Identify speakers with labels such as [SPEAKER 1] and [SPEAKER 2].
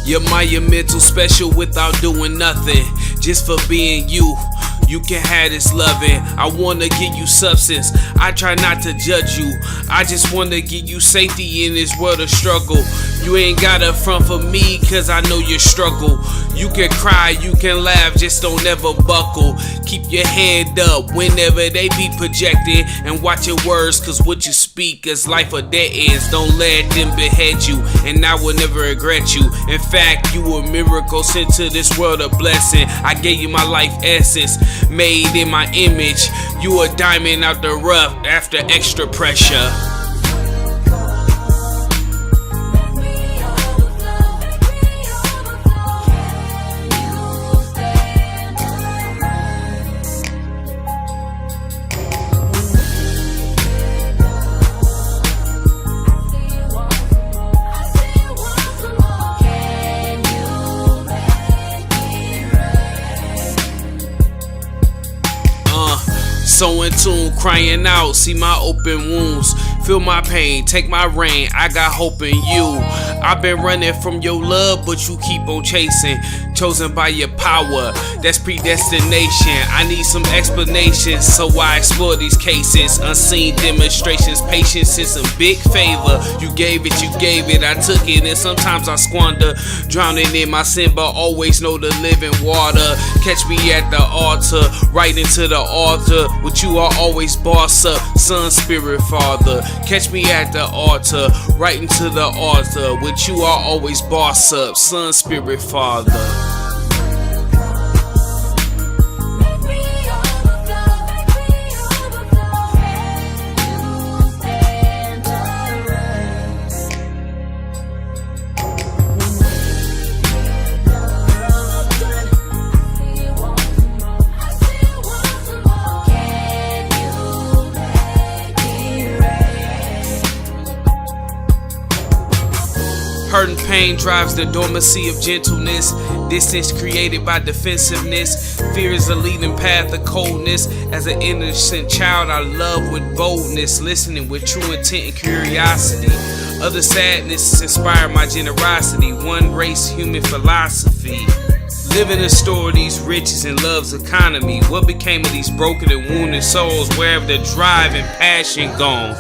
[SPEAKER 1] You're monumental, special without doing nothing. Just for being you, you can have this loving. I wanna give you substance, I try not to judge you. I just wanna give you safety in this world of struggle. You ain't gotta front for me, cause I know your struggle. You can cry, you can laugh, just don't ever buckle. Keep your head up whenever they be projecting, and watch your words, cause what you speak is life or dead ends. Don't let them behead you, and I will never regret you. In fact, you a miracle sent to this world, a blessing. I gave you my life essence, made in my image. You a diamond out the rough after extra pressure. So in tune, crying out, see my open wounds. Feel my pain, take my reign, I got hope in you. I've been running from your love, but you keep on chasing. Chosen by your power, that's predestination. I need some explanations, so I explore these cases. Unseen demonstrations, patience is a big favor. You gave it, I took it, and sometimes I squander. Drowning in my sin, but always know the living water. Catch me at the altar, right into the altar. With you I always boss up, Son, Spirit, Father. Catch me at the altar, right into the altar. With you I always boss up, Son, Spirit, Father. Hurt and pain drives the dormancy of gentleness. Distance created by defensiveness. Fear is a leading path of coldness. As an innocent child, I love with boldness, listening with true intent and curiosity. Other sadness inspired my generosity. One race, human philosophy. Living to store these riches and love's economy. What became of these broken and wounded souls? Where have their drive and passion gone?